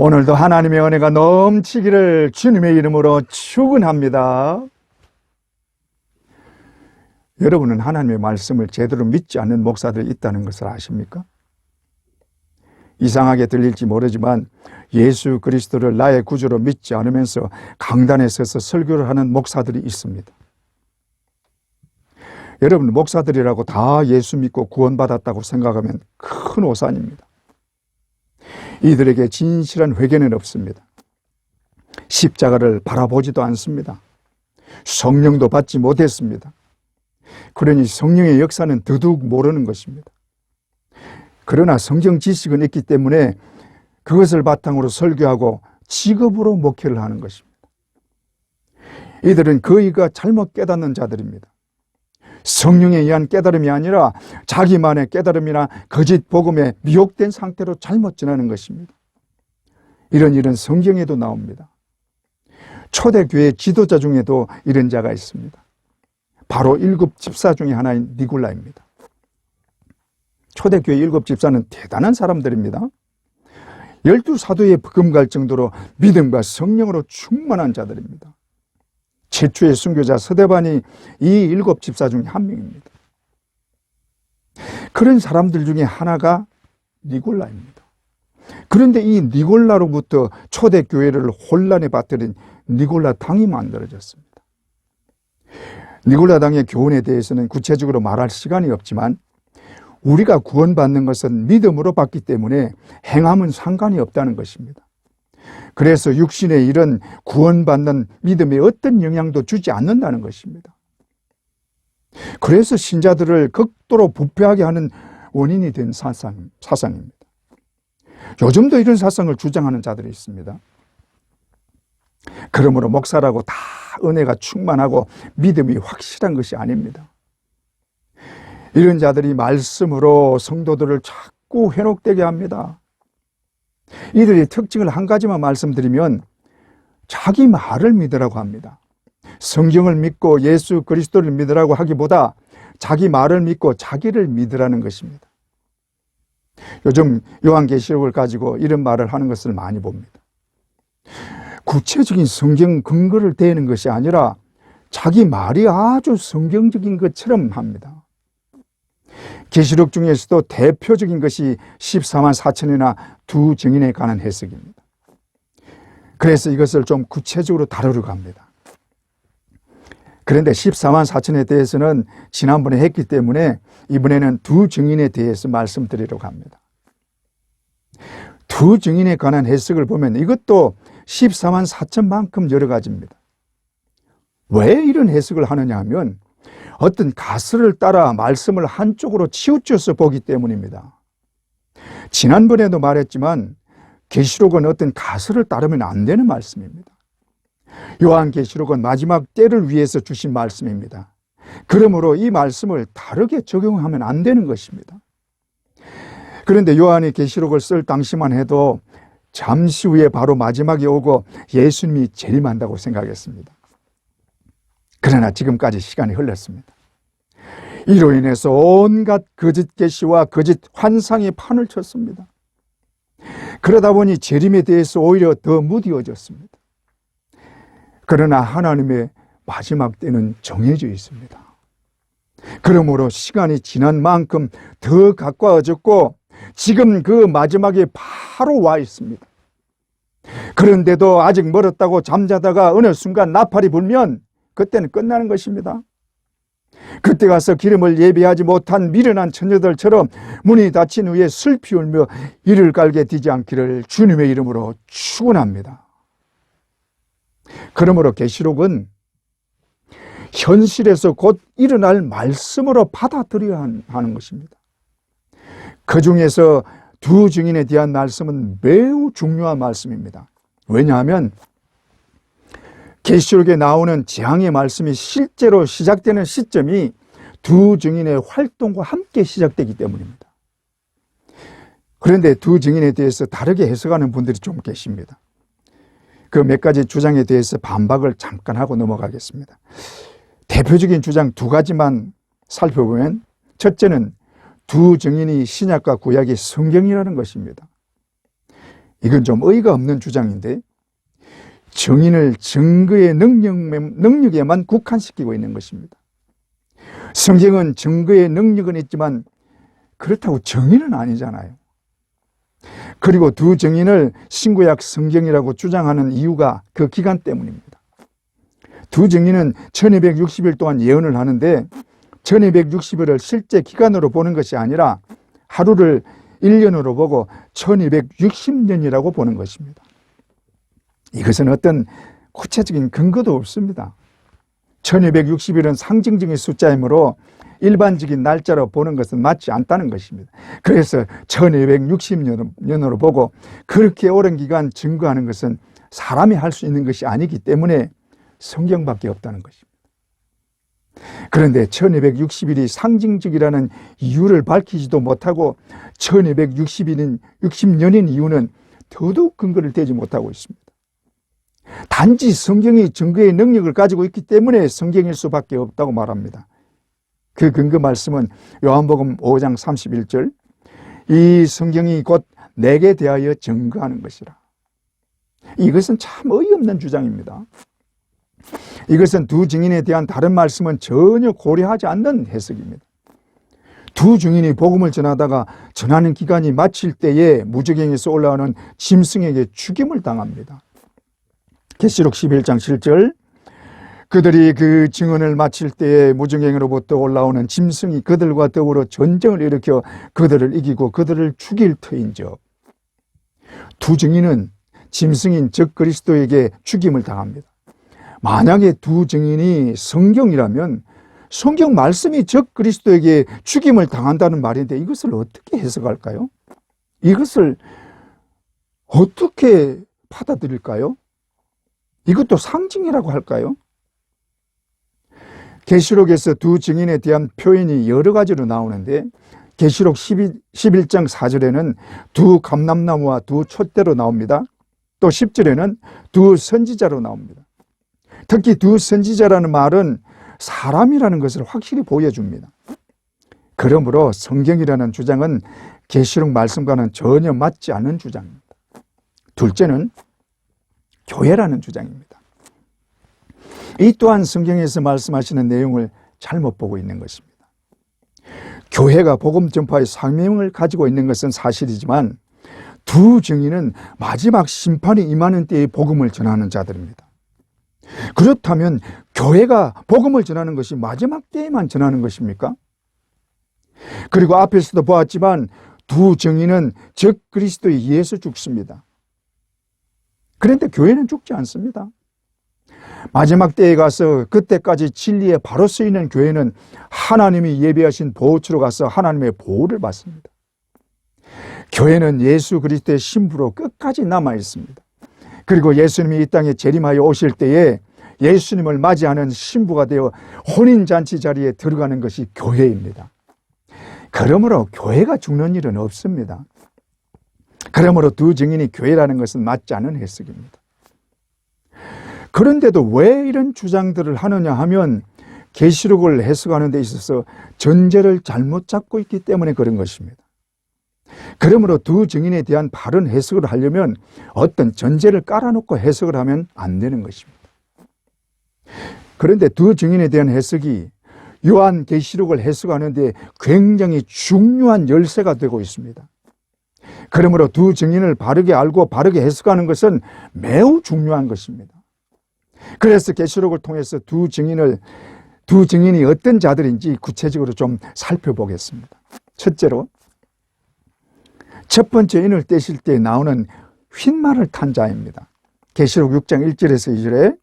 오늘도 하나님의 은혜가 넘치기를 주님의 이름으로 축원합니다. 여러분은 하나님의 말씀을 제대로 믿지 않는 목사들이 있다는 것을 아십니까? 이상하게 들릴지 모르지만 예수 그리스도를 나의 구주로 믿지 않으면서 강단에 서서 설교를 하는 목사들이 있습니다. 여러분, 목사들이라고 다 예수 믿고 구원받았다고 생각하면 큰 오산입니다. 이들에게 진실한 회개는 없습니다. 십자가를 바라보지도 않습니다. 성령도 받지 못했습니다. 그러니 성령의 역사는 더더욱 모르는 것입니다. 그러나 성경 지식은 있기 때문에 그것을 바탕으로 설교하고 직업으로 목회를 하는 것입니다. 이들은 거의가 잘못 깨닫는 자들입니다. 성령에 의한 깨달음이 아니라 자기만의 깨달음이나 거짓 복음에 미혹된 상태로 잘못 전하는 것입니다. 이런 일은 성경에도 나옵니다. 초대교회 지도자 중에도 이런 자가 있습니다. 바로 7 집사 중에 하나인 니골라입니다. 초대교회 7 집사는 대단한 사람들입니다. 12 사도에 버금갈 정도로 믿음과 성령으로 충만한 자들입니다. 최초의 순교자 스데반이 이 7 집사 중에 한 명입니다. 그런 사람들 중에 하나가 니골라입니다. 그런데 이 니골라로부터 초대교회를 혼란에 빠뜨린 니골라 당이 만들어졌습니다. 니골라 당의 교훈에 대해서는 구체적으로 말할 시간이 없지만 우리가 구원받는 것은 믿음으로 받기 때문에 행함은 상관이 없다는 것입니다. 그래서 육신의 일은 구원받는 믿음에 어떤 영향도 주지 않는다는 것입니다. 그래서 신자들을 극도로 부패하게 하는 원인이 된 사상입니다. 요즘도 이런 사상을 주장하는 자들이 있습니다. 그러므로 목사라고 다 은혜가 충만하고 믿음이 확실한 것이 아닙니다. 이런 자들이 말씀으로 성도들을 자꾸 회복되게 합니다. 이들의 특징을 한 가지만 말씀드리면 자기 말을 믿으라고 합니다. 성경을 믿고 예수 그리스도를 믿으라고 하기보다 자기 말을 믿고 자기를 믿으라는 것입니다. 요즘 요한계시록을 가지고 이런 말을 하는 것을 많이 봅니다. 구체적인 성경 근거를 대는 것이 아니라 자기 말이 아주 성경적인 것처럼 합니다. 계시록 중에서도 대표적인 것이 14만 4천이나 두 증인에 관한 해석입니다. 그래서 이것을 좀 구체적으로 다루려고 합니다. 그런데 14만 4천에 대해서는 지난번에 했기 때문에 이번에는 두 증인에 대해서 말씀드리려고 합니다. 두 증인에 관한 해석을 보면 이것도 14만 4천만큼 여러 가지입니다. 왜 이런 해석을 하느냐 하면 어떤 가설을 따라 말씀을 한쪽으로 치우쳐서 보기 때문입니다. 지난번에도 말했지만 계시록은 어떤 가설을 따르면 안 되는 말씀입니다. 요한계시록은 마지막 때를 위해서 주신 말씀입니다. 그러므로 이 말씀을 다르게 적용하면 안 되는 것입니다. 그런데 요한이 계시록을 쓸 당시만 해도 잠시 후에 바로 마지막에 오고 예수님이 재림한다고 생각했습니다. 그러나 지금까지 시간이 흘렀습니다. 이로 인해서 온갖 거짓 계시와 거짓 환상이 판을 쳤습니다. 그러다 보니 재림에 대해서 오히려 더 무디어졌습니다. 그러나 하나님의 마지막 때는 정해져 있습니다. 그러므로 시간이 지난 만큼 더 가까워졌고 지금 그 마지막에 바로 와 있습니다. 그런데도 아직 멀었다고 잠자다가 어느 순간 나팔이 불면 그때는 끝나는 것입니다. 그때 가서 기름을 예비하지 못한 미련한 처녀들처럼 문이 닫힌 후에 슬피 울며 이를 갈게 되지 않기를 주님의 이름으로 축원합니다. 그러므로 계시록은 현실에서 곧 일어날 말씀으로 받아들여야 하는 것입니다. 그 중에서 두 증인에 대한 말씀은 매우 중요한 말씀입니다. 왜냐하면 계시록에 나오는 재앙의 말씀이 실제로 시작되는 시점이 두 증인의 활동과 함께 시작되기 때문입니다. 그런데 두 증인에 대해서 다르게 해석하는 분들이 좀 계십니다. 그 몇 가지 주장에 대해서 반박을 잠깐 하고 넘어가겠습니다. 대표적인 주장 2가지만 살펴보면 첫째는 두 증인이 신약과 구약이 성경이라는 것입니다. 이건 좀 어이가 없는 주장인데 정인을 증거의 능력에만 국한시키고 있는 것입니다. 성경은 증거의 능력은 있지만 그렇다고 정인은 아니잖아요. 그리고 두 정인을 신구약 성경이라고 주장하는 이유가 그 기간 때문입니다. 두 정인은 1260일 동안 예언을 하는데 1260일을 실제 기간으로 보는 것이 아니라 하루를 1년으로 보고 1260년이라고 보는 것입니다. 이것은 어떤 구체적인 근거도 없습니다. 1260일은 상징적인 숫자이므로 일반적인 날짜로 보는 것은 맞지 않다는 것입니다. 그래서 1260년으로 보고 그렇게 오랜 기간 증거하는 것은 사람이 할 수 있는 것이 아니기 때문에 성경밖에 없다는 것입니다. 그런데 1260일이 상징적이라는 이유를 밝히지도 못하고 1260년인 이유는 더더욱 근거를 대지 못하고 있습니다. 단지 성경이 증거의 능력을 가지고 있기 때문에 성경일 수밖에 없다고 말합니다. 그 근거 말씀은 요한복음 5장 31절, 이 성경이 곧 내게 대하여 증거하는 것이라. 이것은 참 어이없는 주장입니다. 이것은 두 증인에 대한 다른 말씀은 전혀 고려하지 않는 해석입니다. 두 증인이 복음을 전하다가 전하는 기간이 마칠 때에 무저갱에서 올라오는 짐승에게 죽임을 당합니다. 계시록 11장 7절, 그들이 그 증언을 마칠 때에 무저갱으로부터 올라오는 짐승이 그들과 더불어 전쟁을 일으켜 그들을 이기고 그들을 죽일 터인즉, 두 증인은 짐승인 적 그리스도에게 죽임을 당합니다. 만약에 두 증인이 성경이라면 성경 말씀이 적 그리스도에게 죽임을 당한다는 말인데 이것을 어떻게 해석할까요? 이것을 어떻게 받아들일까요? 이것도 상징이라고 할까요? 계시록에서 두 증인에 대한 표현이 여러 가지로 나오는데 계시록 11장 4절에는 두 감람나무와 두 촛대로 나옵니다. 또 10절에는 두 선지자로 나옵니다. 특히 두 선지자라는 말은 사람이라는 것을 확실히 보여줍니다. 그러므로 성경이라는 주장은 계시록 말씀과는 전혀 맞지 않는 주장입니다. 둘째는 교회라는 주장입니다. 이 또한 성경에서 말씀하시는 내용을 잘못 보고 있는 것입니다. 교회가 복음 전파의 사명을 가지고 있는 것은 사실이지만 두 증인은 마지막 심판이 임하는 때의 복음을 전하는 자들입니다. 그렇다면 교회가 복음을 전하는 것이 마지막 때에만 전하는 것입니까? 그리고 앞에서도 보았지만 두 증인은 적 그리스도에 의해서 죽습니다. 그런데 교회는 죽지 않습니다. 마지막 때에 가서 그때까지 진리에 바로 쓰이는 교회는 하나님이 예비하신 보호처로 가서 하나님의 보호를 받습니다. 교회는 예수 그리스도의 신부로 끝까지 남아 있습니다. 그리고 예수님이 이 땅에 재림하여 오실 때에 예수님을 맞이하는 신부가 되어 혼인잔치 자리에 들어가는 것이 교회입니다. 그러므로 교회가 죽는 일은 없습니다. 그러므로 두 증인이 교회라는 것은 맞지 않은 해석입니다. 그런데도 왜 이런 주장들을 하느냐 하면 계시록을 해석하는 데 있어서 전제를 잘못 잡고 있기 때문에 그런 것입니다. 그러므로 두 증인에 대한 바른 해석을 하려면 어떤 전제를 깔아놓고 해석을 하면 안 되는 것입니다. 그런데 두 증인에 대한 해석이 요한 계시록을 해석하는 데 굉장히 중요한 열쇠가 되고 있습니다. 그러므로 두 증인을 바르게 알고 바르게 해석하는 것은 매우 중요한 것입니다. 그래서 계시록을 통해서 두 증인이 어떤 자들인지 구체적으로 좀 살펴보겠습니다. 첫째로 첫 번째 인을 떼실 때 나오는 휜말을 탄 자입니다. 계시록 6장 1절에서 2절에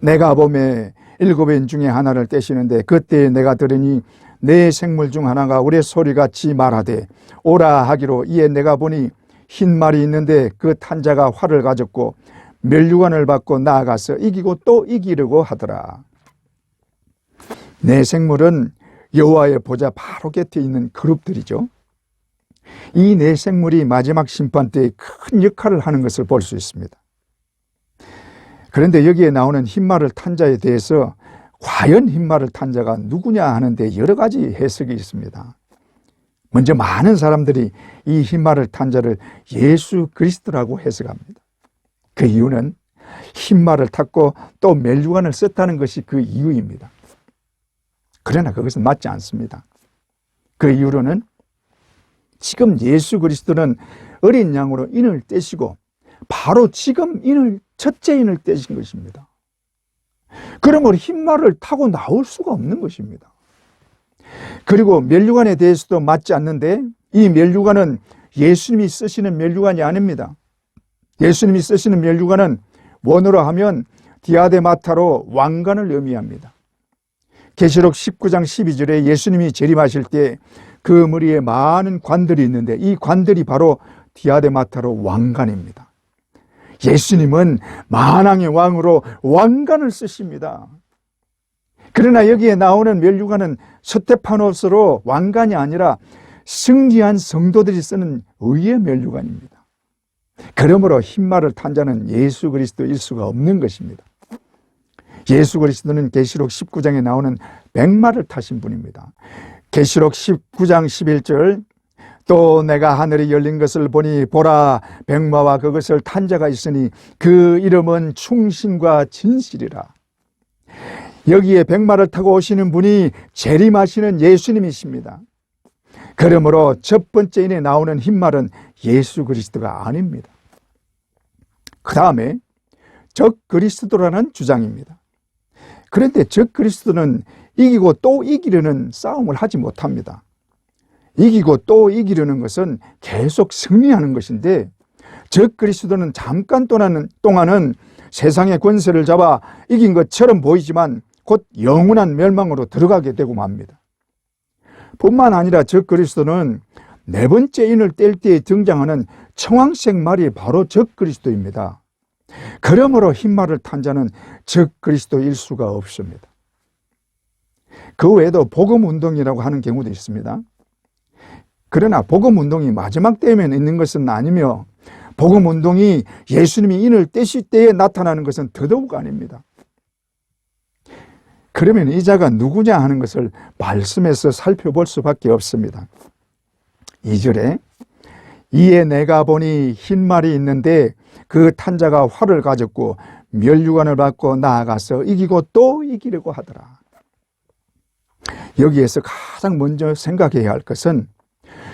내가 봄에 7인 중에 하나를 떼시는데 그때 내가 들으니 네 생물 중 하나가 우리 소리같이 말하되 오라 하기로 이에 내가 보니 흰 말이 있는데 그 탄 자가 활을 가졌고 멸류관을 받고 나아가서 이기고 또 이기려고 하더라. 네 생물은 여호와의 보좌 바로 곁에 있는 그룹들이죠. 이 네 생물이 마지막 심판 때 큰 역할을 하는 것을 볼 수 있습니다. 그런데 여기에 나오는 흰말을 탄 자에 대해서 과연 흰말을 탄 자가 누구냐 하는데 여러 가지 해석이 있습니다. 먼저 많은 사람들이 이 흰말을 탄 자를 예수 그리스도라고 해석합니다. 그 이유는 흰말을 탔고 또 멸류관을 썼다는 것이 그 이유입니다. 그러나 그것은 맞지 않습니다. 그 이유로는 지금 예수 그리스도는 어린 양으로 인을 떼시고 바로 지금 첫째 인을 떼신 것입니다. 그러므로 흰말을 타고 나올 수가 없는 것입니다. 그리고 멸류관에 대해서도 맞지 않는데, 이 멸류관은 예수님이 쓰시는 멸류관이 아닙니다. 예수님이 쓰시는 멸류관은 원어로 하면 디아데마타로 왕관을 의미합니다. 계시록 19장 12절에 예수님이 재림하실 때 그 머리에 많은 관들이 있는데 이 관들이 바로 디아데마타로 왕관입니다. 예수님은 만왕의 왕으로 왕관을 쓰십니다. 그러나 여기에 나오는 멸류관은 스테파노스로 왕관이 아니라 승리한 성도들이 쓰는 의의 멸류관입니다. 그러므로 흰말을 탄 자는 예수 그리스도일 수가 없는 것입니다. 예수 그리스도는 계시록 19장에 나오는 백마를 타신 분입니다. 계시록 19장 11절, 또 내가 하늘이 열린 것을 보니 보라, 백마와 그것을 탄 자가 있으니 그 이름은 충신과 진실이라. 여기에 백마를 타고 오시는 분이 재림하시는 예수님이십니다. 그러므로 첫 번째 인에 나오는 흰말은 예수 그리스도가 아닙니다. 그 다음에 적 그리스도라는 주장입니다. 그런데 적 그리스도는 이기고 또 이기려는 싸움을 하지 못합니다. 이기고 또 이기려는 것은 계속 승리하는 것인데, 적 그리스도는 잠깐 동안은 세상의 권세를 잡아 이긴 것처럼 보이지만 곧 영원한 멸망으로 들어가게 되고 맙니다. 뿐만 아니라 적 그리스도는 네 번째 인을 뗄 때에 등장하는 청황색 말이 바로 적 그리스도입니다. 그러므로 흰말을 탄 자는 적 그리스도일 수가 없습니다. 그 외에도 복음운동이라고 하는 경우도 있습니다. 그러나 복음운동이 마지막 때에만 있는 것은 아니며, 복음운동이 예수님이 인을 떼실 때에 나타나는 것은 더더욱 아닙니다. 그러면 이 자가 누구냐 하는 것을 말씀에서 살펴볼 수밖에 없습니다. 2절에 이에 내가 보니 흰말이 있는데 그 탄 자가 활을 가졌고 멸류관을 받고 나아가서 이기고 또 이기려고 하더라. 여기에서 가장 먼저 생각해야 할 것은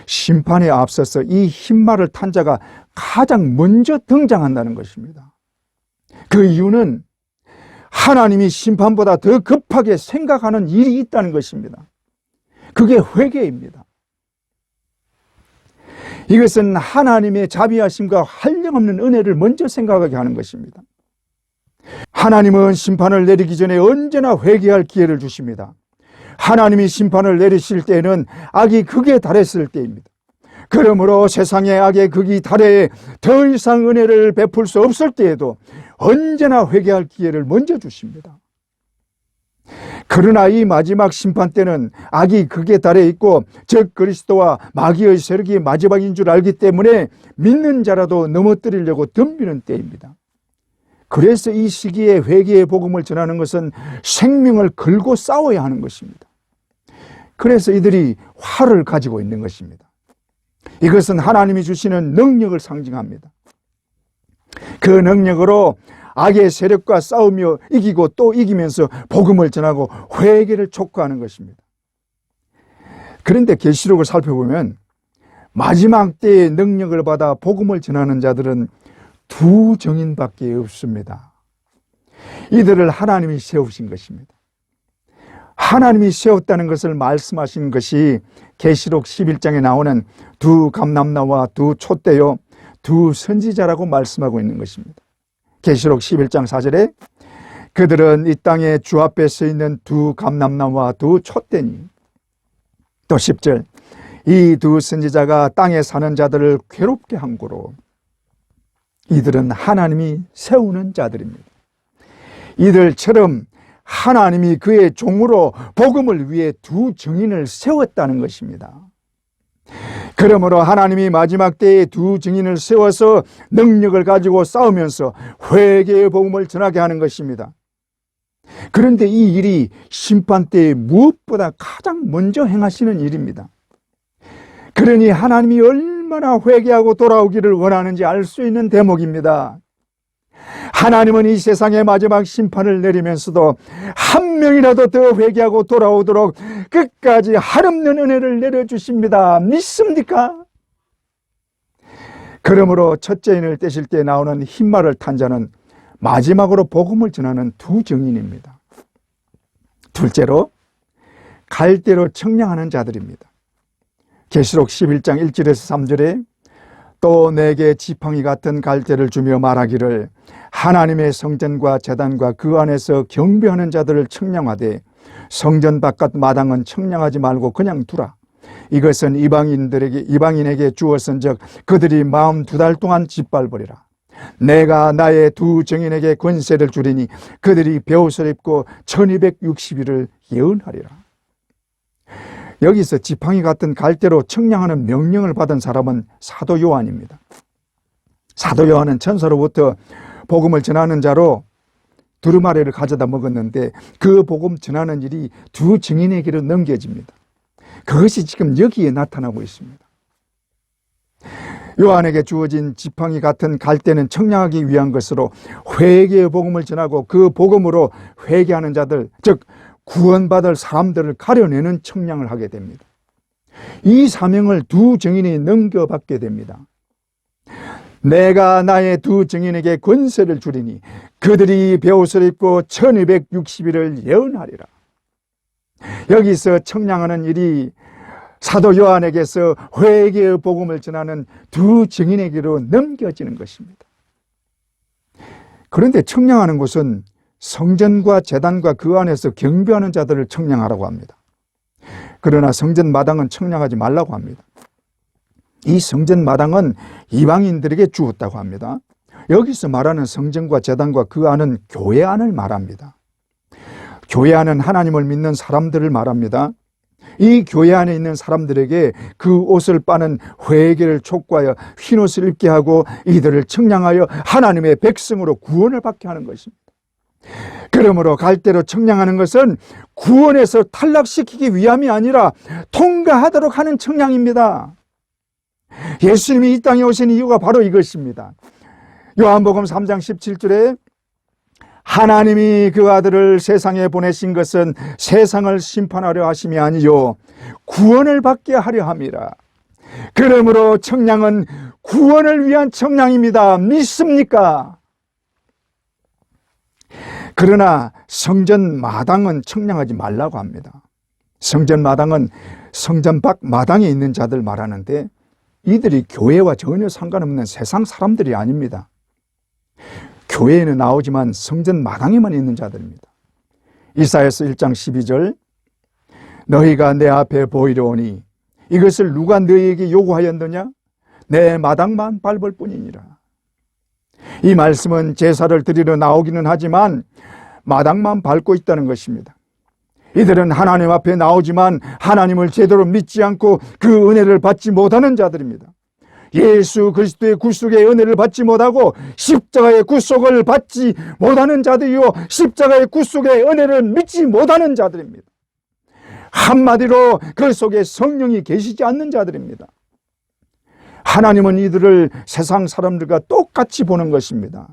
심판에 앞서서 이 흰말을 탄 자가 가장 먼저 등장한다는 것입니다. 그 이유는 하나님이 심판보다 더 급하게 생각하는 일이 있다는 것입니다. 그게 회개입니다. 이것은 하나님의 자비하심과 한량없는 은혜를 먼저 생각하게 하는 것입니다. 하나님은 심판을 내리기 전에 언제나 회개할 기회를 주십니다. 하나님이 심판을 내리실 때에는 악이 극에 달했을 때입니다. 그러므로 세상의 악의 극이 달해 더 이상 은혜를 베풀 수 없을 때에도 언제나 회개할 기회를 먼저 주십니다. 그러나 이 마지막 심판 때는 악이 극에 달해 있고 즉 그리스도와 마귀의 세력이 마지막인 줄 알기 때문에 믿는 자라도 넘어뜨리려고 덤비는 때입니다. 그래서 이 시기에 회개의 복음을 전하는 것은 생명을 걸고 싸워야 하는 것입니다. 그래서 이들이 활을 가지고 있는 것입니다. 이것은 하나님이 주시는 능력을 상징합니다. 그 능력으로 악의 세력과 싸우며 이기고 또 이기면서 복음을 전하고 회개를 촉구하는 것입니다. 그런데 계시록을 살펴보면 마지막 때의 능력을 받아 복음을 전하는 자들은 두 정인밖에 없습니다. 이들을 하나님이 세우신 것입니다. 하나님이 세웠다는 것을 말씀하신 것이 계시록 11장에 나오는 두 감람나와 두 촛대요 두 선지자라고 말씀하고 있는 것입니다. 계시록 11장 4절에 그들은 이 땅에 주 앞에 서 있는 두 감람나무와 두 촛대니, 또 10절 이 두 선지자가 땅에 사는 자들을 괴롭게 한 고로. 이들은 하나님이 세우는 자들입니다. 이들처럼 하나님이 그의 종으로 복음을 위해 두 증인을 세웠다는 것입니다. 그러므로 하나님이 마지막 때에 두 증인을 세워서 능력을 가지고 싸우면서 회개의 복음을 전하게 하는 것입니다. 그런데 이 일이 심판 때에 무엇보다 가장 먼저 행하시는 일입니다. 그러니 하나님이 얼마나 회개하고 돌아오기를 원하는지 알 수 있는 대목입니다. 하나님은 이 세상의 마지막 심판을 내리면서도 한 명이라도 더 회개하고 돌아오도록 끝까지 한없는 은혜를 내려주십니다. 믿습니까? 그러므로 첫째인을 떼실 때 나오는 흰말을 탄 자는 마지막으로 복음을 전하는 두 증인입니다. 둘째로 갈대로 청량하는 자들입니다. 계시록 11장 1절에서 3절에 또 내게 지팡이 같은 갈대를 주며 말하기를 하나님의 성전과 제단과 그 안에서 경배하는 자들을 청량하되 성전 바깥 마당은 청량하지 말고 그냥 두라. 이것은 이방인에게 주었은즉 그들이 42달 동안 짓밟으리라. 내가 나의 두 증인에게 권세를 주리니 그들이 베옷을 입고 1260일을 예언하리라. 여기서 지팡이 같은 갈대로 청량하는 명령을 받은 사람은 사도 요한입니다. 사도 요한은 천사로부터 복음을 전하는 자로 두루마리를 가져다 먹었는데 그 복음 전하는 일이 두 증인에게로 넘겨집니다. 그것이 지금 여기에 나타나고 있습니다. 요한에게 주어진 지팡이 같은 갈대는 청량하기 위한 것으로 회개의 복음을 전하고 그 복음으로 회개하는 자들, 즉 구원받을 사람들을 가려내는 청량을 하게 됩니다. 이 사명을 두 증인이 넘겨받게 됩니다. 내가 나의 두 증인에게 권세를 주리니 그들이 베옷을 입고 1260일을 예언하리라. 여기서 청량하는 일이 사도 요한에게서 회개의 복음을 전하는 두 증인에게로 넘겨지는 것입니다. 그런데 청량하는 것은 성전과 제단과 그 안에서 경배하는 자들을 청량하라고 합니다. 그러나 성전 마당은 청량하지 말라고 합니다. 이 성전 마당은 이방인들에게 주었다고 합니다. 여기서 말하는 성전과 제단과 그 안은 교회 안을 말합니다. 교회 안은 하나님을 믿는 사람들을 말합니다. 이 교회 안에 있는 사람들에게 그 옷을 빠는 회개를 촉구하여 흰옷을 입게 하고 이들을 청량하여 하나님의 백성으로 구원을 받게 하는 것입니다. 그러므로 갈대로 청량하는 것은 구원에서 탈락시키기 위함이 아니라 통과하도록 하는 청량입니다. 예수님이 이 땅에 오신 이유가 바로 이것입니다. 요한복음 3장 17절에 하나님이 그 아들을 세상에 보내신 것은 세상을 심판하려 하심이 아니요 구원을 받게 하려 함이라. 그러므로 청량은 구원을 위한 청량입니다. 믿습니까? 그러나 성전 마당은 청량하지 말라고 합니다. 성전 마당은 성전 밖 마당에 있는 자들 말하는데 이들이 교회와 전혀 상관없는 세상 사람들이 아닙니다. 교회에는 나오지만 성전 마당에만 있는 자들입니다. 이사야서 1장 12절 너희가 내 앞에 보이려 오니 이것을 누가 너희에게 요구하였느냐? 내 마당만 밟을 뿐이니라. 이 말씀은 제사를 드리러 나오기는 하지만 마당만 밟고 있다는 것입니다. 이들은 하나님 앞에 나오지만 하나님을 제대로 믿지 않고 그 은혜를 받지 못하는 자들입니다. 예수 그리스도의 구속의 은혜를 받지 못하고 십자가의 구속을 받지 못하는 자들이요 십자가의 구속의 은혜를 믿지 못하는 자들입니다. 한마디로 그 속에 성령이 계시지 않는 자들입니다. 하나님은 이들을 세상 사람들과 똑같이 보는 것입니다.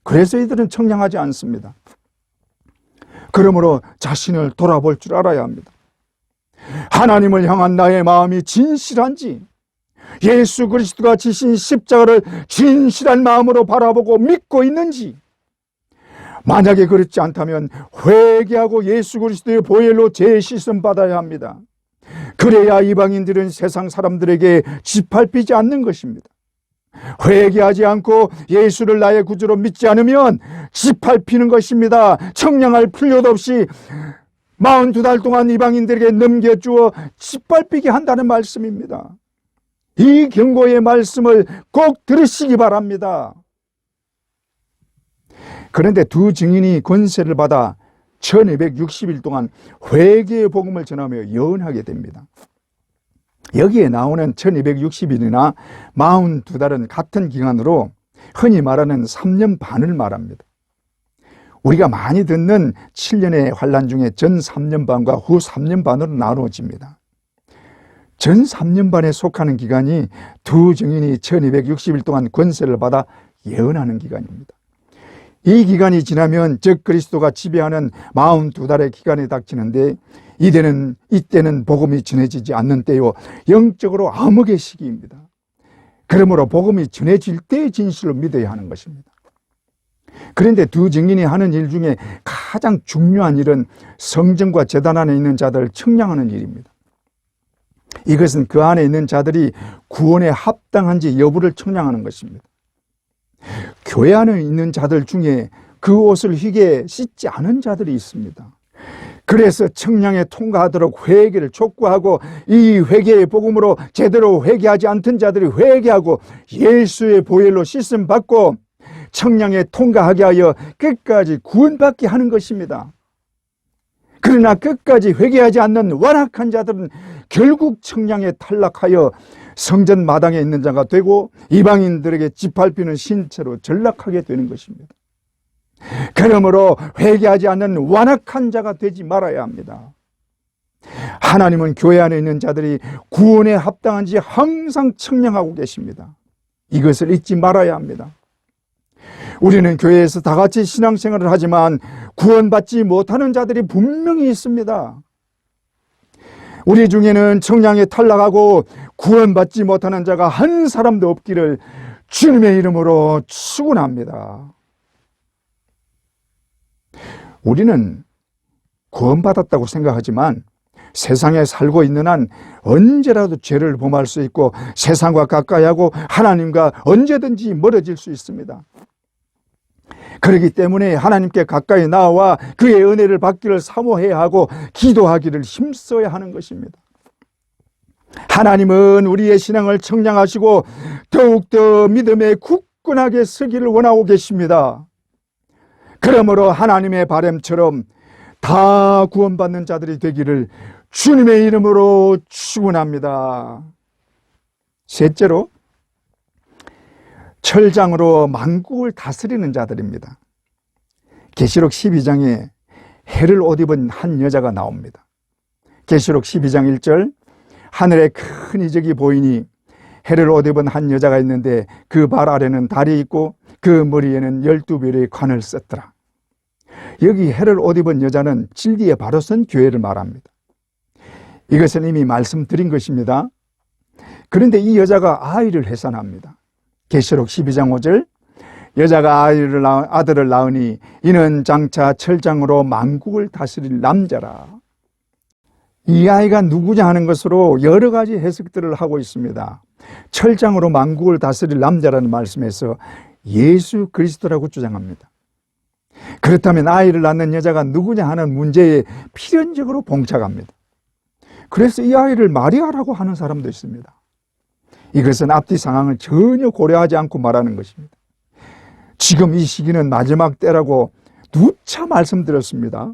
그래서 이들은 청량하지 않습니다. 그러므로 자신을 돌아볼 줄 알아야 합니다. 하나님을 향한 나의 마음이 진실한지, 예수 그리스도가 지신 십자가를 진실한 마음으로 바라보고 믿고 있는지, 만약에 그렇지 않다면 회개하고 예수 그리스도의 보혈로 재씻음 받아야 합니다. 그래야 이방인들은 세상 사람들에게 짓밟히지 않는 것입니다. 회개하지 않고 예수를 나의 구주로 믿지 않으면 짓밟히는 것입니다. 청량할 필요도 없이 42달 동안 이방인들에게 넘겨주어 짓밟히게 한다는 말씀입니다. 이 경고의 말씀을 꼭 들으시기 바랍니다. 그런데 두 증인이 권세를 받아 1260일 동안 회개의 복음을 전하며 예언하게 됩니다. 여기에 나오는 1260일이나 42달은 같은 기간으로 흔히 말하는 3년 반을 말합니다. 우리가 많이 듣는 7년의 환란 중에 전 3년 반과 후 3년 반으로 나누어집니다. 전 3년반에 속하는 기간이 두 증인이 1260일 동안 권세를 받아 예언하는 기간입니다. 이 기간이 지나면 적 그리스도가 지배하는 42달의 기간이 닥치는데 이때는 복음이 전해지지 않는 때요, 영적으로 암흑의 시기입니다. 그러므로 복음이 전해질 때의 진실로 믿어야 하는 것입니다. 그런데 두 증인이 하는 일 중에 가장 중요한 일은 성전과 제단 안에 있는 자들을 청량하는 일입니다. 이것은 그 안에 있는 자들이 구원에 합당한지 여부를 청량하는 것입니다. 교회 안에 있는 자들 중에 그 옷을 휘게 씻지 않은 자들이 있습니다. 그래서 청량에 통과하도록 회개를 촉구하고, 이 회개의 복음으로 제대로 회개하지 않던 자들이 회개하고 예수의 보혈로 씻음 받고 청량에 통과하게 하여 끝까지 구원받게 하는 것입니다. 그러나 끝까지 회개하지 않는 완악한 자들은 결국 청량에 탈락하여 성전 마당에 있는 자가 되고 이방인들에게 짓밟히는 신체로 전락하게 되는 것입니다. 그러므로 회개하지 않는 완악한 자가 되지 말아야 합니다. 하나님은 교회 안에 있는 자들이 구원에 합당한지 항상 청량하고 계십니다. 이것을 잊지 말아야 합니다. 우리는 교회에서 다 같이 신앙생활을 하지만 구원받지 못하는 자들이 분명히 있습니다. 우리 중에는 청량에 탈락하고 구원받지 못하는 자가 한 사람도 없기를 주님의 이름으로 축원합니다. 우리는 구원받았다고 생각하지만 세상에 살고 있는 한 언제라도 죄를 범할 수 있고 세상과 가까이하고 하나님과 언제든지 멀어질 수 있습니다. 그렇기 때문에 하나님께 가까이 나와 그의 은혜를 받기를 사모해야 하고 기도하기를 힘써야 하는 것입니다. 하나님은 우리의 신앙을 청량하시고 더욱더 믿음에 굳건하게 서기를 원하고 계십니다. 그러므로 하나님의 바람처럼 다 구원받는 자들이 되기를 주님의 이름으로 축원합니다. 셋째로, 철장으로 만국을 다스리는 자들입니다. 계시록 12장에 해를 옷 입은 한 여자가 나옵니다. 계시록 12장 1절, 하늘에 큰 이적이 보이니 해를 옷 입은 한 여자가 있는데 그 발 아래는 달이 있고 그 머리에는 12별의 관을 썼더라. 여기 해를 옷 입은 여자는 진리에 바로 선 교회를 말합니다. 이것은 이미 말씀드린 것입니다. 그런데 이 여자가 아이를 해산합니다. 계시록 12장 5절, 여자가 아들을 낳으니 이는 장차 철장으로 만국을 다스릴 남자라. 이 아이가 누구냐 하는 것으로 여러 가지 해석들을 하고 있습니다. 철장으로 만국을 다스릴 남자라는 말씀에서 예수 그리스도라고 주장합니다. 그렇다면 아이를 낳는 여자가 누구냐 하는 문제에 필연적으로 봉착합니다. 그래서 이 아이를 마리아라고 하는 사람도 있습니다. 이것은 앞뒤 상황을 전혀 고려하지 않고 말하는 것입니다. 지금 이 시기는 마지막 때라고 누차 말씀드렸습니다.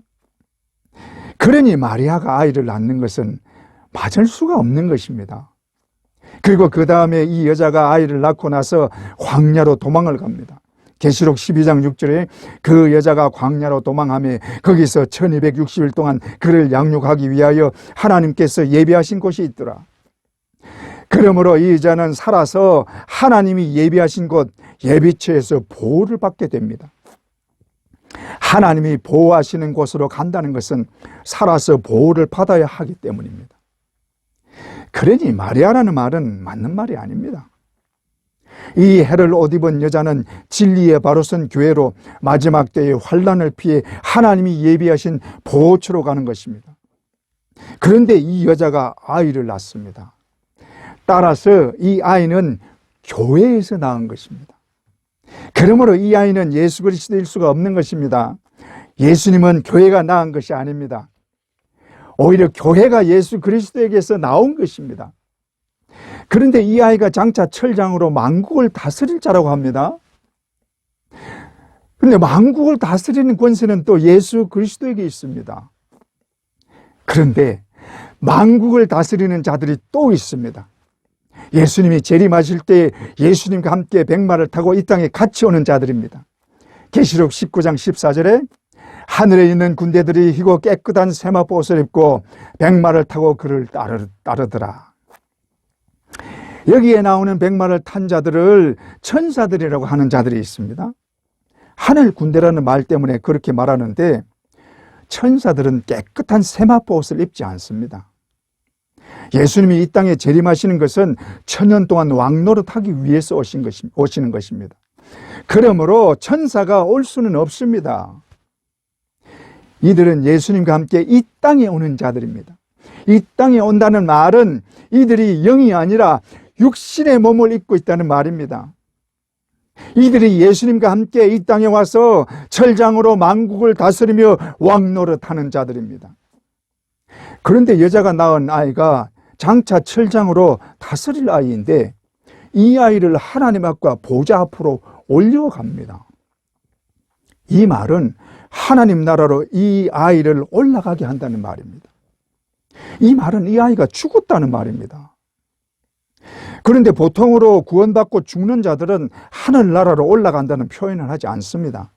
그러니 마리아가 아이를 낳는 것은 맞을 수가 없는 것입니다. 그리고 그 다음에 이 여자가 아이를 낳고 나서 광야로 도망을 갑니다. 계시록 12장 6절에 그 여자가 광야로 도망하며 거기서 1260일 동안 그를 양육하기 위하여 하나님께서 예비하신 곳이 있더라. 그러므로 이 여자는 살아서 하나님이 예비하신 곳 예비처에서 보호를 받게 됩니다. 하나님이 보호하시는 곳으로 간다는 것은 살아서 보호를 받아야 하기 때문입니다. 그러니 마리아라는 말은 맞는 말이 아닙니다. 이 해를 옷 입은 여자는 진리에 바로 선 교회로 마지막 때의 환난을 피해 하나님이 예비하신 보호처로 가는 것입니다. 그런데 이 여자가 아이를 낳습니다. 따라서 이 아이는 교회에서 낳은 것입니다. 그러므로 이 아이는 예수 그리스도일 수가 없는 것입니다. 예수님은 교회가 낳은 것이 아닙니다. 오히려 교회가 예수 그리스도에게서 나온 것입니다. 그런데 이 아이가 장차 철장으로 만국을 다스릴 자라고 합니다. 그런데 만국을 다스리는 권세는 또 예수 그리스도에게 있습니다. 그런데 만국을 다스리는 자들이 또 있습니다. 예수님이 재림하실 때 예수님과 함께 백마를 타고 이 땅에 같이 오는 자들입니다. 계시록 19장 14절에 하늘에 있는 군대들이 희고 깨끗한 세마포 옷을 입고 백마를 타고 그를 따르더라. 여기에 나오는 백마를 탄 자들을 천사들이라고 하는 자들이 있습니다. 하늘 군대라는 말 때문에 그렇게 말하는데 천사들은 깨끗한 세마포 옷을 입지 않습니다. 예수님이 이 땅에 재림하시는 것은 천년 동안 왕노릇하기 위해서 오시는 것입니다. 그러므로 천사가 올 수는 없습니다. 이들은 예수님과 함께 이 땅에 오는 자들입니다. 이 땅에 온다는 말은 이들이 영이 아니라 육신의 몸을 입고 있다는 말입니다. 이들이 예수님과 함께 이 땅에 와서 철장으로 만국을 다스리며 왕노릇하는 자들입니다. 그런데 여자가 낳은 아이가 장차 철장으로 다스릴 아이인데 이 아이를 하나님 앞과 보좌 앞으로 올려갑니다. 이 말은 하나님 나라로 이 아이를 올라가게 한다는 말입니다. 이 말은 이 아이가 죽었다는 말입니다. 그런데 보통으로 구원받고 죽는 자들은 하늘나라로 올라간다는 표현을 하지 않습니다.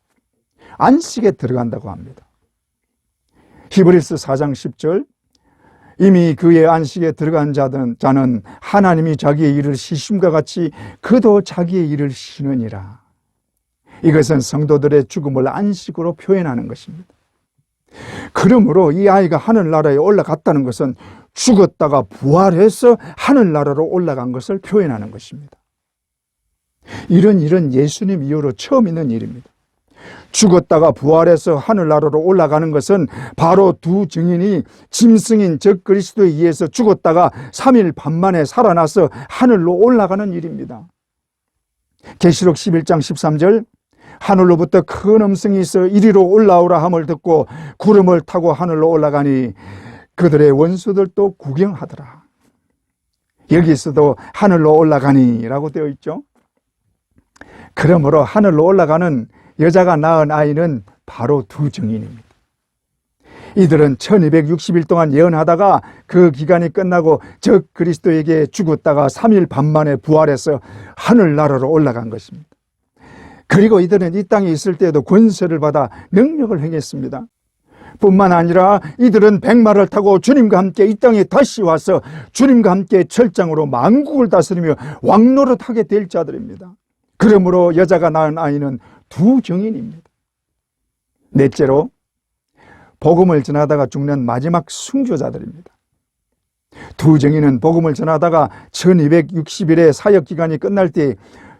안식에 들어간다고 합니다. 히브리서 4장 10절, 이미 그의 안식에 들어간 자는 하나님이 자기의 일을 쉬심과 같이 그도 자기의 일을 쉬느니라. 이것은 성도들의 죽음을 안식으로 표현하는 것입니다. 그러므로 이 아이가 하늘나라에 올라갔다는 것은 죽었다가 부활해서 하늘나라로 올라간 것을 표현하는 것입니다. 이런 일은 예수님 이후로 처음 있는 일입니다. 죽었다가 부활해서 하늘나라로 올라가는 것은 바로 두 증인이 짐승인 적 그리스도에 의해서 죽었다가 3일 반 만에 살아나서 하늘로 올라가는 일입니다. 계시록 11장 13절, 하늘로부터 큰 음성이 있어 이리로 올라오라 함을 듣고 구름을 타고 하늘로 올라가니 그들의 원수들도 구경하더라. 여기서도 하늘로 올라가니 라고 되어 있죠. 그러므로 하늘로 올라가는 여자가 낳은 아이는 바로 두 증인입니다. 이들은 1260일 동안 예언하다가 그 기간이 끝나고 적 그리스도에게 죽었다가 3일 반 만에 부활해서 하늘나라로 올라간 것입니다. 그리고 이들은 이 땅에 있을 때에도 권세를 받아 능력을 행했습니다. 뿐만 아니라 이들은 백마를 타고 주님과 함께 이 땅에 다시 와서 주님과 함께 철장으로 만국을 다스리며 왕노릇하게 될 자들입니다. 그러므로 여자가 낳은 아이는 두 증인입니다. 넷째로 복음을 전하다가 죽는 마지막 순교자들입니다. 두 증인은 복음을 전하다가 1260일의 사역기간이 끝날 때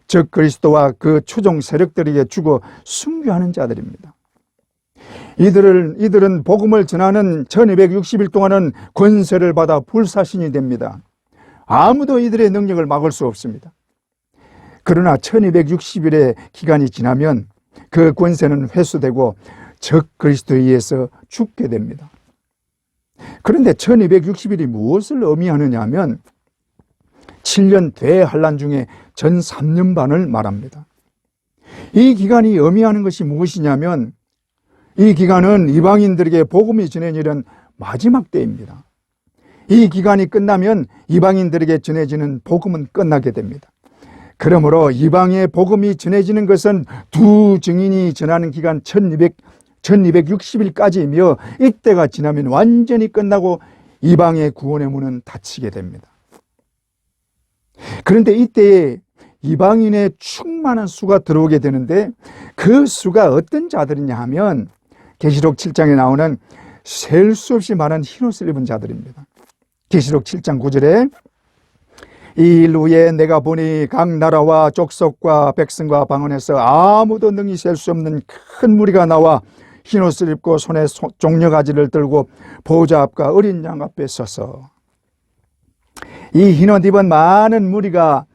적 그리스도와 그 추종 세력들에게 죽어 순교하는 자들입니다. 이들은 복음을 전하는 1260일 동안은 권세를 받아 불사신이 됩니다. 아무도 이들의 능력을 막을 수 없습니다. 그러나 1260일의 기간이 지나면 그 권세는 회수되고 적 그리스도에 의해서 죽게 됩니다. 그런데 1260일이 무엇을 의미하느냐 하면 7년 대환란 중에 전 3년 반을 말합니다. 이 기간이 의미하는 것이 무엇이냐면 이 기간은 이방인들에게 복음이 전해지는 마지막 때입니다. 이 기간이 끝나면 이방인들에게 전해지는 복음은 끝나게 됩니다. 그러므로 이방의 복음이 전해지는 것은 두 증인이 전하는 기간 1260일까지이며 이때가 지나면 완전히 끝나고 이방의 구원의 문은 닫히게 됩니다. 그런데 이때에 이방인의 충만한 수가 들어오게 되는데 그 수가 어떤 자들이냐 하면 계시록 7장에 나오는 셀 수 없이 많은 흰옷을 입은 자들입니다. 계시록 7장 9절에 이 일 후에 내가 보니 각 나라와 족속과 백성과 방언에서 아무도 능히 셀 수 없는 큰 무리가 나와 흰옷을 입고 손에 종려가지를 들고 보좌 앞과 어린 양 앞에 서서 이 흰옷 입은 많은 무리가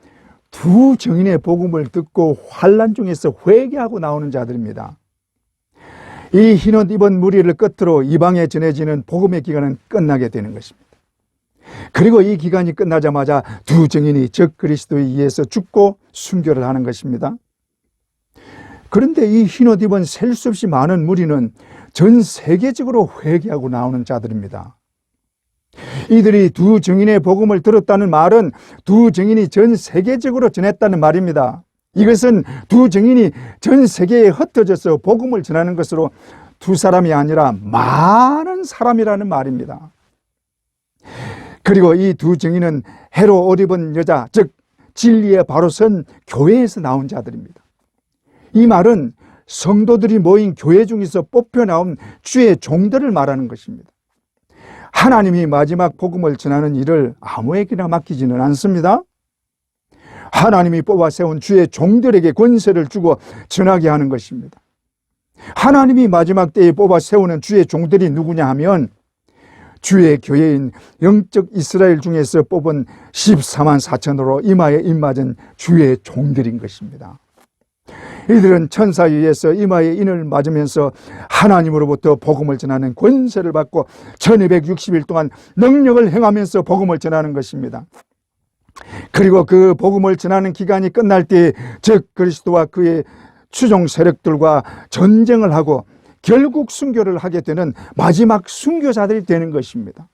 두 증인의 복음을 듣고 환난 중에서 회개하고 나오는 자들입니다. 이 흰옷 입은 무리를 끝으로 이방에 전해지는 복음의 기간은 끝나게 되는 것입니다. 그리고 이 기간이 끝나자마자 두 증인이 적 그리스도에 의해서 죽고 순교를 하는 것입니다. 그런데 이 흰옷 입은 셀 수 없이 많은 무리는 전 세계적으로 회개하고 나오는 자들입니다. 이들이 두 증인의 복음을 들었다는 말은 두 증인이 전 세계적으로 전했다는 말입니다. 이것은 두 증인이 전 세계에 흩어져서 복음을 전하는 것으로 두 사람이 아니라 많은 사람이라는 말입니다. 그리고 이 두 증인은 해로 옷 입은 여자, 즉 진리에 바로 선 교회에서 나온 자들입니다. 이 말은 성도들이 모인 교회 중에서 뽑혀 나온 주의 종들을 말하는 것입니다. 하나님이 마지막 복음을 전하는 일을 아무에게나 맡기지는 않습니다. 하나님이 뽑아 세운 주의 종들에게 권세를 주고 전하게 하는 것입니다. 하나님이 마지막 때에 뽑아 세우는 주의 종들이 누구냐 하면 주의 교회인 영적 이스라엘 중에서 뽑은 14만 4천으로 이마에 입맞은 주의 종들인 것입니다. 이들은 천사 위에서 이마에 인을 맞으면서 하나님으로부터 복음을 전하는 권세를 받고 1260일 동안 능력을 행하면서 복음을 전하는 것입니다. 그리고 그 복음을 전하는 기간이 끝날 때 즉 그리스도와 그의 추종 세력들과 전쟁을 하고 결국 순교를 하게 되는 마지막 순교자들이 되는 것입니다.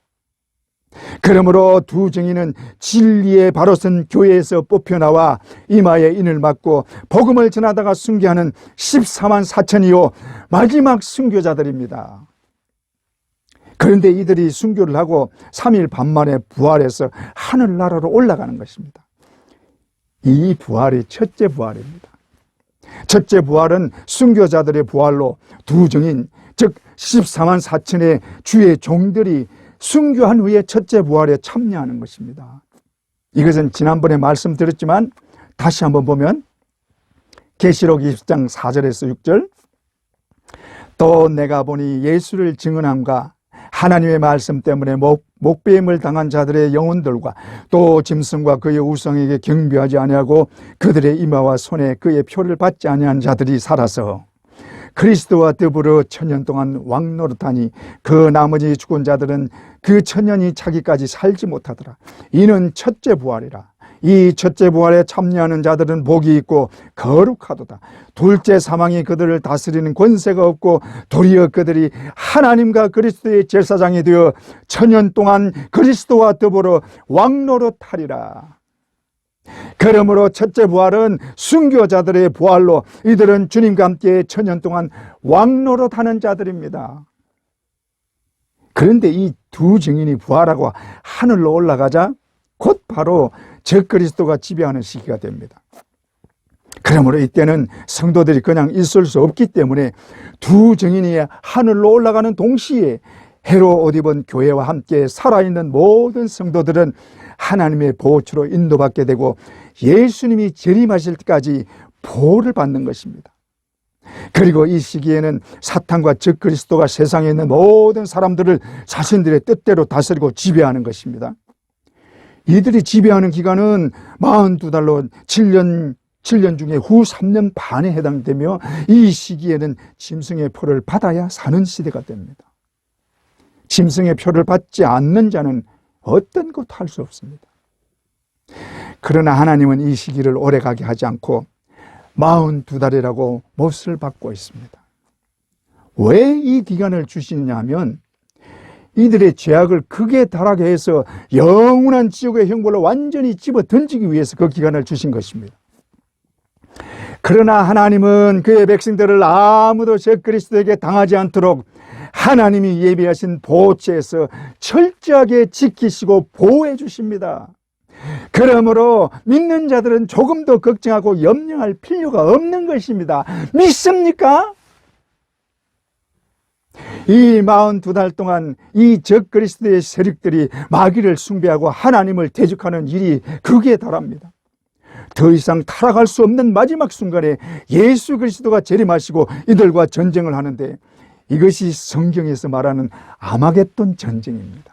그러므로 두 증인은 진리에 바로 선 교회에서 뽑혀 나와 이마에 인을 맞고 복음을 전하다가 순교하는 14만 4천이요 마지막 순교자들입니다. 그런데 이들이 순교를 하고 3일 반 만에 부활해서 하늘나라로 올라가는 것입니다. 이 부활이 첫째 부활입니다. 첫째 부활은 순교자들의 부활로 두 증인 즉 14만 4천의 주의 종들이 순교한 후에 첫째 부활에 참여하는 것입니다. 이것은 지난번에 말씀드렸지만 다시 한번 보면 계시록 20장 4절에서 6절 또 내가 보니 예수를 증언함과 하나님의 말씀 때문에 목배임을 당한 자들의 영혼들과 또 짐승과 그의 우상에게 경배하지 아니하고 그들의 이마와 손에 그의 표를 받지 아니한 자들이 살아서 그리스도와 더불어 천년 동안 왕노릇하니 그 나머지 죽은 자들은 그 천년이 차기까지 살지 못하더라. 이는 첫째 부활이라. 이 첫째 부활에 참여하는 자들은 복이 있고 거룩하도다. 둘째 사망이 그들을 다스리는 권세가 없고 도리어 그들이 하나님과 그리스도의 제사장이 되어 천년 동안 그리스도와 더불어 왕노릇하리라. 그러므로 첫째 부활은 순교자들의 부활로 이들은 주님과 함께 천년 동안 왕노릇하는 자들입니다. 그런데 이 두 증인이 부활하고 하늘로 올라가자 곧 바로 적그리스도가 지배하는 시기가 됩니다. 그러므로 이때는 성도들이 그냥 있을 수 없기 때문에 두 증인이 하늘로 올라가는 동시에 해로 옷 입은 교회와 함께 살아있는 모든 성도들은 하나님의 보호처로 인도받게 되고 예수님이 재림하실 때까지 보호를 받는 것입니다. 그리고 이 시기에는 사탄과 적그리스도가 세상에 있는 모든 사람들을 자신들의 뜻대로 다스리고 지배하는 것입니다. 이들이 지배하는 기간은 42달로 7년 중에 후 3년 반에 해당되며 이 시기에는 짐승의 표를 받아야 사는 시대가 됩니다. 짐승의 표를 받지 않는 자는 어떤 것도 할 수 없습니다. 그러나 하나님은 이 시기를 오래가게 하지 않고 42달이라고 몫을 받고 있습니다. 왜 이 기간을 주시느냐 하면 이들의 죄악을 크게 달하게 해서 영원한 지옥의 형벌로 완전히 집어 던지기 위해서 그 기간을 주신 것입니다. 그러나 하나님은 그의 백성들을 아무도 적그리스도에게 당하지 않도록 하나님이 예비하신 보호처에서 철저하게 지키시고 보호해 주십니다. 그러므로 믿는 자들은 조금도 걱정하고 염려할 필요가 없는 것입니다. 믿습니까? 이 42달 동안 이 적그리스도의 세력들이 마귀를 숭배하고 하나님을 대적하는 일이 극에 달합니다. 더 이상 타락할 수 없는 마지막 순간에 예수 그리스도가 재림하시고 이들과 전쟁을 하는데 이것이 성경에서 말하는 아마겟돈 전쟁입니다.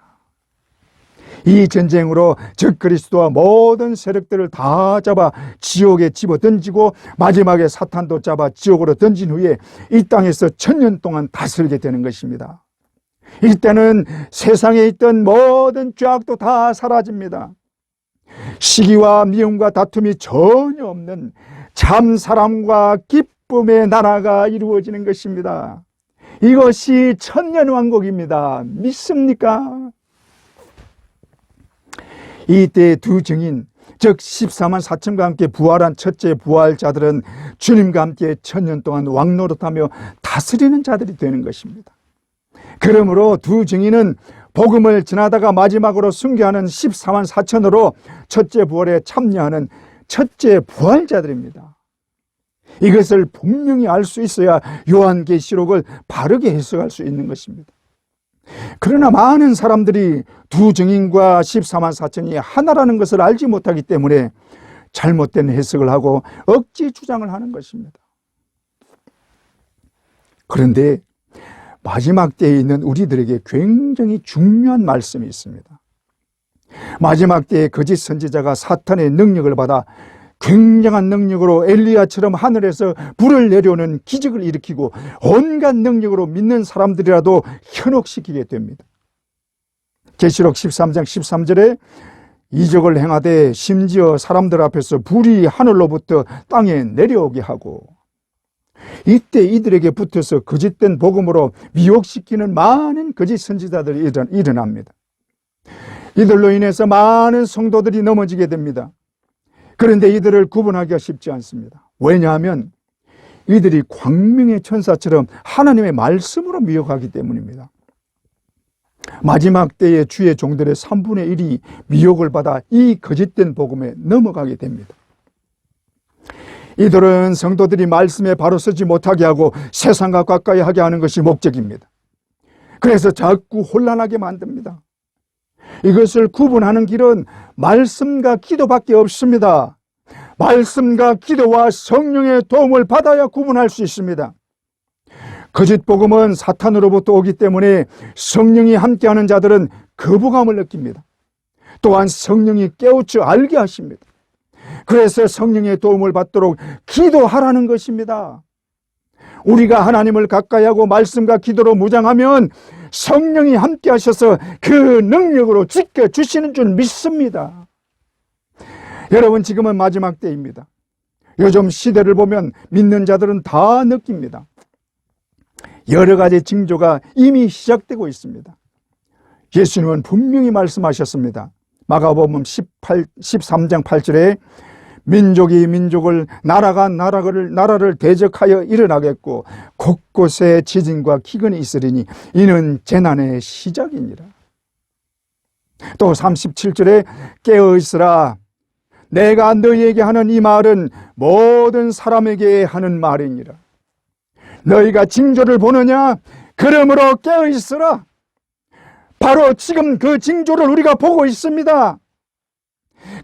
이 전쟁으로 적그리스도와 모든 세력들을 다 잡아 지옥에 집어던지고 마지막에 사탄도 잡아 지옥으로 던진 후에 이 땅에서 천년 동안 다스리게 되는 것입니다. 이때는 세상에 있던 모든 죄악도 다 사라집니다. 시기와 미움과 다툼이 전혀 없는 참 사랑과 기쁨의 나라가 이루어지는 것입니다. 이것이 천년왕국입니다. 믿습니까? 이때 두 증인 즉 14만 4천과 함께 부활한 첫째 부활자들은 주님과 함께 천년 동안 왕노릇하며 다스리는 자들이 되는 것입니다. 그러므로 두 증인은 복음을 전하다가 마지막으로 순교하는 14만 4천으로 첫째 부활에 참여하는 첫째 부활자들입니다. 이것을 분명히 알 수 있어야 요한계시록을 바르게 해석할 수 있는 것입니다. 그러나 많은 사람들이 두 증인과 14만 4천이 하나라는 것을 알지 못하기 때문에 잘못된 해석을 하고 억지 주장을 하는 것입니다. 그런데 마지막 때에 있는 우리들에게 굉장히 중요한 말씀이 있습니다. 마지막 때에 거짓 선지자가 사탄의 능력을 받아 굉장한 능력으로 엘리야처럼 하늘에서 불을 내려오는 기적을 일으키고 온갖 능력으로 믿는 사람들이라도 현혹시키게 됩니다. 계시록 13장 13절에 이적을 행하되 심지어 사람들 앞에서 불이 하늘로부터 땅에 내려오게 하고, 이때 이들에게 붙어서 거짓된 복음으로 미혹시키는 많은 거짓 선지자들이 일어납니다. 이들로 인해서 많은 성도들이 넘어지게 됩니다. 그런데 이들을 구분하기가 쉽지 않습니다. 왜냐하면 이들이 광명의 천사처럼 하나님의 말씀으로 미혹하기 때문입니다. 마지막 때에 주의 종들의 3분의 1이 미혹을 받아 이 거짓된 복음에 넘어가게 됩니다. 이들은 성도들이 말씀에 바로 서지 못하게 하고 세상과 가까이 하게 하는 것이 목적입니다. 그래서 자꾸 혼란하게 만듭니다. 이것을 구분하는 길은 말씀과 기도밖에 없습니다. 말씀과 기도와 성령의 도움을 받아야 구분할 수 있습니다. 거짓 복음은 사탄으로부터 오기 때문에 성령이 함께하는 자들은 거부감을 느낍니다. 또한 성령이 깨우쳐 알게 하십니다. 그래서 성령의 도움을 받도록 기도하라는 것입니다. 우리가 하나님을 가까이 하고 말씀과 기도로 무장하면 성령이 함께 하셔서 그 능력으로 지켜주시는 줄 믿습니다. 여러분, 지금은 마지막 때입니다. 요즘 시대를 보면 믿는 자들은 다 느낍니다. 여러 가지 징조가 이미 시작되고 있습니다. 예수님은 분명히 말씀하셨습니다. 마가복음 13장 8절에 민족이 민족을, 나라가 나라를 대적하여 일어나겠고 곳곳에 지진과 기근이 있으리니 이는 재난의 시작이니라. 또 37절에 깨어 있으라. 내가 너희에게 하는 이 말은 모든 사람에게 하는 말이니라. 너희가 징조를 보느냐? 그러므로 깨어 있으라. 바로 지금 그 징조를 우리가 보고 있습니다.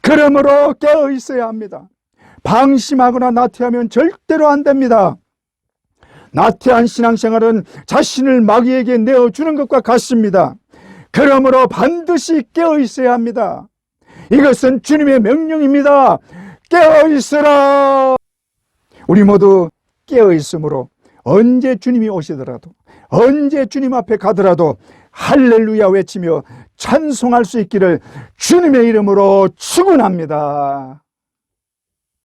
그러므로 깨어 있어야 합니다. 방심하거나 나태하면 절대로 안 됩니다. 나태한 신앙생활은 자신을 마귀에게 내어주는 것과 같습니다. 그러므로 반드시 깨어 있어야 합니다. 이것은 주님의 명령입니다. 깨어 있으라. 우리 모두 깨어 있으므로 언제 주님이 오시더라도, 언제 주님 앞에 가더라도 할렐루야 외치며 찬송할 수 있기를 주님의 이름으로 축원합니다.